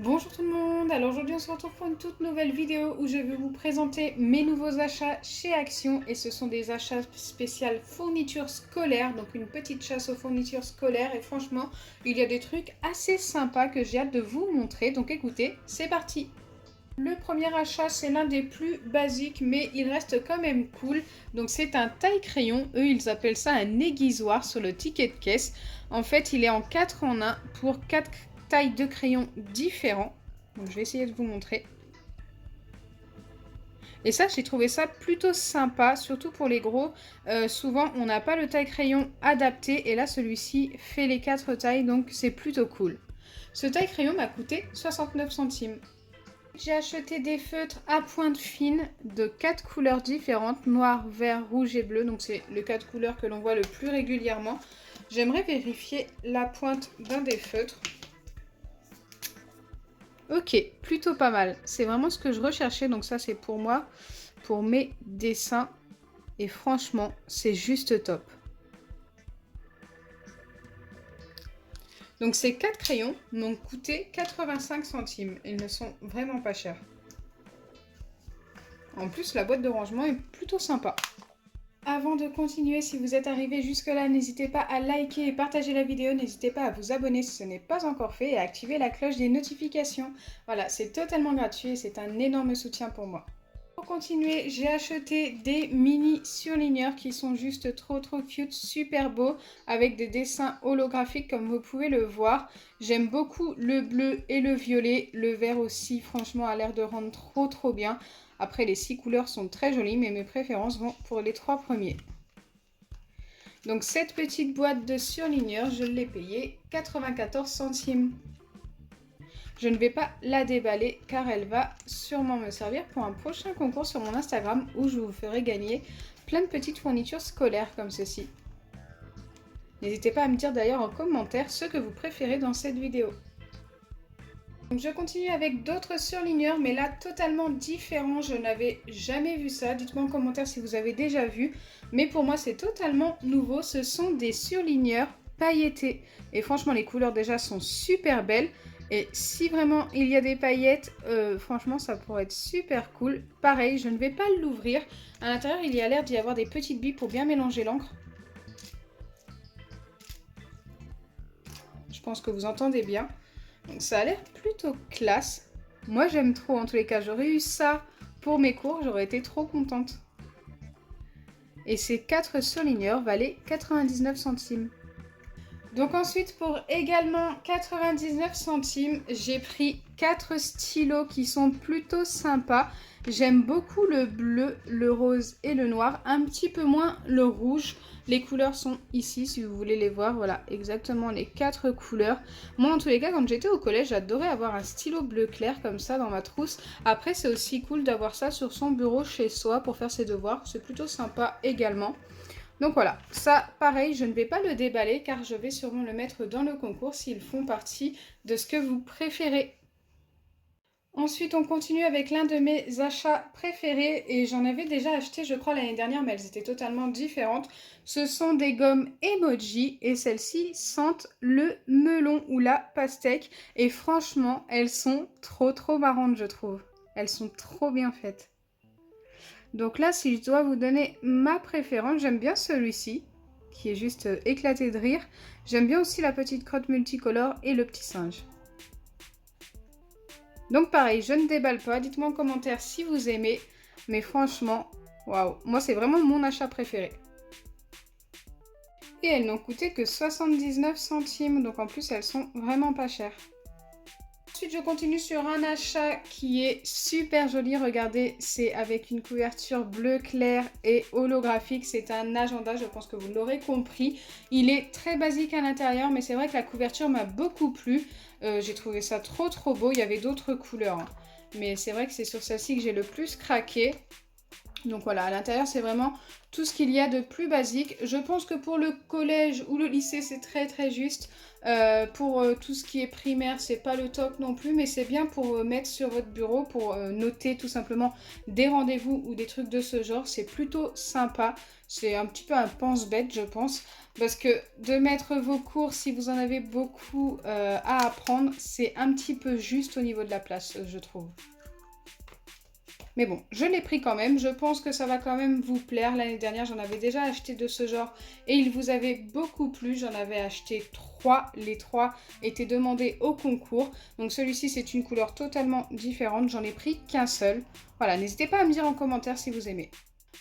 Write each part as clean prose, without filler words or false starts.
Bonjour tout le monde, alors aujourd'hui on se retrouve pour une toute nouvelle vidéo où je vais vous présenter mes nouveaux achats chez Action et ce sont des achats spéciaux fournitures scolaires, donc une petite chasse aux fournitures scolaires et franchement il y a des trucs assez sympas que j'ai hâte de vous montrer, donc écoutez, c'est parti. Le premier achat c'est l'un des plus basiques mais il reste quand même cool, donc c'est un taille-crayon, eux ils appellent ça un aiguisoir sur le ticket de caisse. En fait il est en 4 en 1 pour 4 tailles de crayons différents. Donc je vais essayer de vous montrer. Et ça, j'ai trouvé ça plutôt sympa, surtout pour les gros. Souvent, on n'a pas le taille-crayon adapté. Et là, celui-ci fait les 4 tailles, donc c'est plutôt cool. Ce taille-crayon m'a coûté 69 centimes. J'ai acheté des feutres à pointe fine de 4 couleurs différentes, noir, vert, rouge et bleu. Donc c'est les 4 couleurs que l'on voit le plus régulièrement. J'aimerais vérifier la pointe d'un des feutres. Ok, plutôt pas mal. C'est vraiment ce que je recherchais. Donc ça, c'est pour moi, pour mes dessins. Et franchement, c'est juste top. Donc ces 4 crayons m'ont coûté 85 centimes. Ils ne sont vraiment pas chers. En plus, la boîte de rangement est plutôt sympa. Avant de continuer, si vous êtes arrivé jusque-là, n'hésitez pas à liker et partager la vidéo. N'hésitez pas à vous abonner si ce n'est pas encore fait et à activer la cloche des notifications. Voilà, c'est totalement gratuit et c'est un énorme soutien pour moi. Pour continuer, j'ai acheté des mini surligneurs qui sont juste trop cute, super beaux, avec des dessins holographiques comme vous pouvez le voir. J'aime beaucoup le bleu et le violet, le vert aussi, franchement, a l'air de rendre trop bien. Après, les 6 couleurs sont très jolies, mais mes préférences vont pour les 3 premiers. Donc cette petite boîte de surligneurs, je l'ai payée 94 centimes. Je ne vais pas la déballer car elle va sûrement me servir pour un prochain concours sur mon Instagram où je vous ferai gagner plein de petites fournitures scolaires comme ceci. N'hésitez pas à me dire d'ailleurs en commentaire ce que vous préférez dans cette vidéo. Donc je continue avec d'autres surligneurs mais là totalement différents, je n'avais jamais vu ça. Dites-moi en commentaire si vous avez déjà vu, mais pour moi c'est totalement nouveau. Ce sont des surligneurs pailletés et franchement les couleurs déjà sont super belles. Et si vraiment il y a des paillettes, franchement ça pourrait être super cool. Pareil, je ne vais pas l'ouvrir. À l'intérieur il y a l'air d'y avoir des petites billes pour bien mélanger l'encre. Je pense que vous entendez bien. Donc ça a l'air plutôt classe. Moi j'aime trop en tous les cas. J'aurais eu ça pour mes cours, j'aurais été trop contente. Et ces 4 surligneurs valaient 99 centimes. Donc ensuite pour également 99 centimes, j'ai pris 4 stylos qui sont plutôt sympas. J'aime beaucoup le bleu, le rose et le noir, un petit peu moins le rouge. Les couleurs sont ici si vous voulez les voir, voilà exactement les 4 couleurs. Moi en tous les cas quand j'étais au collège j'adorais avoir un stylo bleu clair comme ça dans ma trousse. Après c'est aussi cool d'avoir ça sur son bureau chez soi pour faire ses devoirs, c'est plutôt sympa également. Donc voilà, ça pareil, je ne vais pas le déballer car je vais sûrement le mettre dans le concours s'ils font partie de ce que vous préférez. Ensuite, on continue avec l'un de mes achats préférés et j'en avais déjà acheté je crois l'année dernière mais elles étaient totalement différentes. Ce sont des gommes emoji et celles-ci sentent le melon ou la pastèque et franchement, elles sont trop marrantes je trouve. Elles sont trop bien faites. Donc là, si je dois vous donner ma préférence, j'aime bien celui-ci, qui est juste éclaté de rire. J'aime bien aussi la petite crotte multicolore et le petit singe. Donc pareil, je ne déballe pas. Dites-moi en commentaire si vous aimez. Mais franchement, waouh, moi c'est vraiment mon achat préféré. Et elles n'ont coûté que 79 centimes, donc en plus elles sont vraiment pas chères. Ensuite, je continue sur un achat qui est super joli. Regardez, c'est avec une couverture bleu clair et holographique. C'est un agenda, je pense que vous l'aurez compris. Il est très basique à l'intérieur, mais c'est vrai que la couverture m'a beaucoup plu. J'ai trouvé ça trop beau. Il y avait d'autres couleurs, hein. Mais c'est vrai que c'est sur celle-ci que j'ai le plus craqué. Donc voilà, à l'intérieur, c'est vraiment tout ce qu'il y a de plus basique. Je pense que pour le collège ou le lycée, c'est très juste. Pour tout ce qui est primaire, c'est pas le top non plus, mais c'est bien pour mettre sur votre bureau, pour noter tout simplement des rendez-vous ou des trucs de ce genre. C'est plutôt sympa. C'est un petit peu un pense-bête, je pense. Parce que de mettre vos cours, si vous en avez beaucoup à apprendre, c'est un petit peu juste au niveau de la place, je trouve. Mais bon, je l'ai pris quand même. Je pense que ça va quand même vous plaire. L'année dernière, j'en avais déjà acheté de ce genre et il vous avait beaucoup plu. J'en avais acheté 3. Les 3 étaient demandés au concours. Donc celui-ci, c'est une couleur totalement différente. J'en ai pris qu'un seul. Voilà, n'hésitez pas à me dire en commentaire si vous aimez.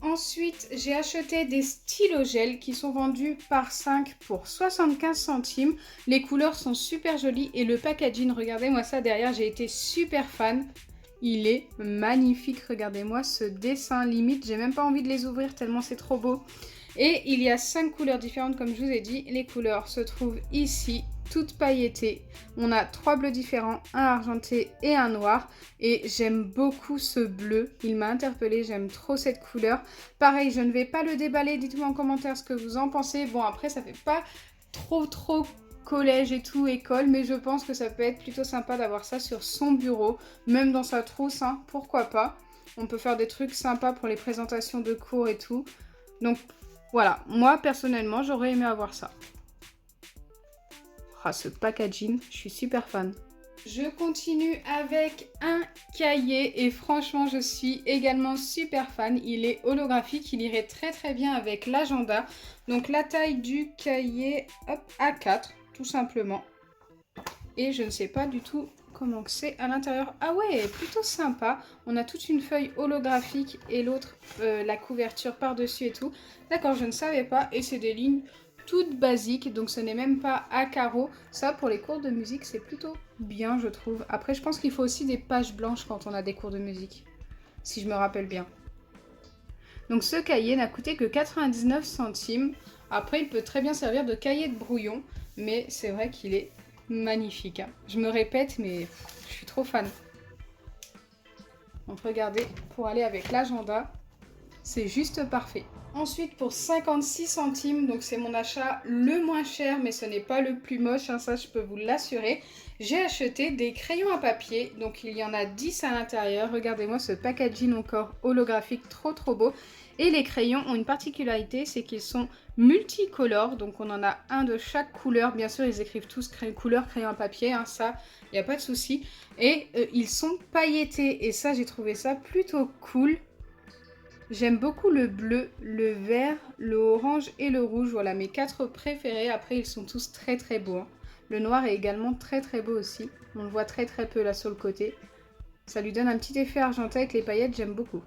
Ensuite, j'ai acheté des stylos gel qui sont vendus par 5 pour 75 centimes. Les couleurs sont super jolies et le packaging, regardez-moi ça derrière, j'ai été super fan. Il est magnifique, regardez-moi ce dessin, limite, j'ai même pas envie de les ouvrir tellement c'est trop beau. Et il y a 5 couleurs différentes comme je vous ai dit. Les couleurs se trouvent ici, toutes pailletées. On a 3 bleus différents, un argenté et un noir. Et j'aime beaucoup ce bleu, il m'a interpellée, j'aime trop cette couleur. Pareil, je ne vais pas le déballer, dites-moi en commentaire ce que vous en pensez. Bon après ça fait pas trop collège et tout, école, mais je pense que ça peut être plutôt sympa d'avoir ça sur son bureau, même dans sa trousse, hein, pourquoi pas. On peut faire des trucs sympas pour les présentations de cours et tout. Donc voilà, moi personnellement, j'aurais aimé avoir ça. Ah, ce packaging, je suis super fan. Je continue avec un cahier et franchement je suis également super fan. Il est holographique, il irait très bien avec l'agenda. Donc la taille du cahier, hop, A4 tout simplement. Et je ne sais pas du tout comment c'est à l'intérieur. Ah ouais, plutôt sympa. On a toute une feuille holographique et l'autre, la couverture par-dessus et tout. D'accord, je ne savais pas. Et c'est des lignes toutes basiques, donc ce n'est même pas à carreaux. Ça, pour les cours de musique, c'est plutôt bien, je trouve. Après, je pense qu'il faut aussi des pages blanches quand on a des cours de musique, si je me rappelle bien. Donc ce cahier n'a coûté que 99 centimes. Après, il peut très bien servir de cahier de brouillon, mais c'est vrai qu'il est magnifique. Hein. Je me répète, mais je suis trop fan. Donc regardez, pour aller avec l'agenda, c'est juste parfait. Ensuite, pour 56 centimes, donc c'est mon achat le moins cher, mais ce n'est pas le plus moche, hein, ça je peux vous l'assurer. J'ai acheté des crayons à papier, donc il y en a 10 à l'intérieur. Regardez-moi ce packaging encore holographique, trop beau. Et les crayons ont une particularité, c'est qu'ils sont multicolores, donc on en a un de chaque couleur. Bien sûr, ils écrivent tous couleur crayon à papier, hein, ça, il n'y a pas de souci. Et ils sont pailletés, et ça, j'ai trouvé ça plutôt cool. J'aime beaucoup le bleu, le vert, le orange et le rouge. Voilà mes 4 préférés. Après, ils sont tous très beaux. Hein. Le noir est également très beau aussi. On le voit très peu là sur le côté. Ça lui donne un petit effet argenté avec les paillettes, j'aime beaucoup.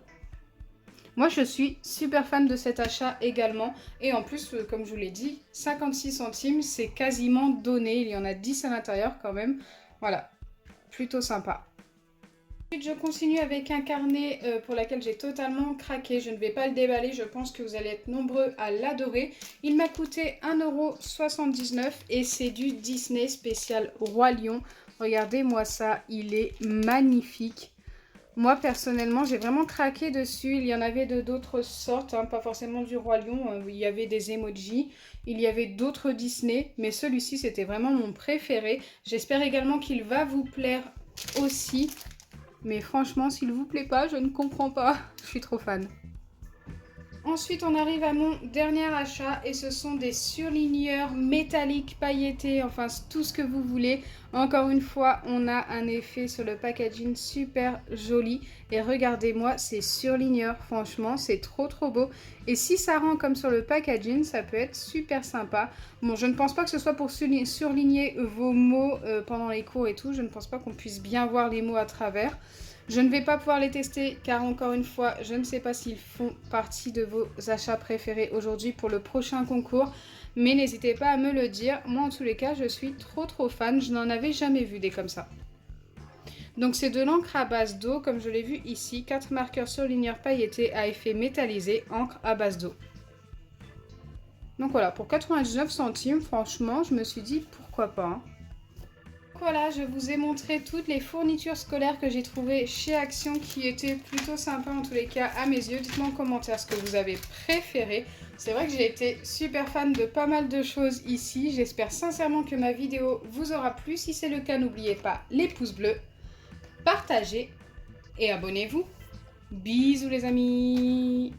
Moi, je suis super fan de cet achat également. Et en plus, comme je vous l'ai dit, 56 centimes, c'est quasiment donné. Il y en a 10 à l'intérieur quand même. Voilà, plutôt sympa. Ensuite, je continue avec un carnet pour lequel j'ai totalement craqué. Je ne vais pas le déballer, je pense que vous allez être nombreux à l'adorer. Il m'a coûté 1,79 € et c'est du Disney spécial Roi Lion. Regardez-moi ça, il est magnifique. Moi, personnellement, j'ai vraiment craqué dessus. Il y en avait de d'autres sortes, hein, pas forcément du Roi Lion. Il y avait des emojis, il y avait d'autres Disney, mais celui-ci, c'était vraiment mon préféré. J'espère également qu'il va vous plaire aussi. Mais franchement, s'il vous plaît pas, je ne comprends pas. Je suis trop fan. Ensuite, on arrive à mon dernier achat et ce sont des surligneurs métalliques pailletés, enfin tout ce que vous voulez. Encore une fois, on a un effet sur le packaging super joli. Et regardez-moi ces surligneurs, franchement, c'est trop beau. Et si ça rend comme sur le packaging, ça peut être super sympa. Bon, je ne pense pas que ce soit pour surligner vos mots pendant les cours et tout. Je ne pense pas qu'on puisse bien voir les mots à travers. Je ne vais pas pouvoir les tester car encore une fois, je ne sais pas s'ils font partie de vos achats préférés aujourd'hui pour le prochain concours. Mais n'hésitez pas à me le dire. Moi en tous les cas, je suis trop fan. Je n'en avais jamais vu des comme ça. Donc c'est de l'encre à base d'eau, comme je l'ai vu ici. 4 marqueurs surligneurs pailletés à effet métallisé, encre à base d'eau. Donc voilà, pour 99 centimes, franchement, je me suis dit pourquoi pas. Hein. Voilà, je vous ai montré toutes les fournitures scolaires que j'ai trouvées chez Action qui étaient plutôt sympas en tous les cas à mes yeux. Dites-moi en commentaire ce que vous avez préféré. C'est vrai que j'ai été super fan de pas mal de choses ici. J'espère sincèrement que ma vidéo vous aura plu. Si c'est le cas, n'oubliez pas les pouces bleus, partagez et abonnez-vous. Bisous les amis!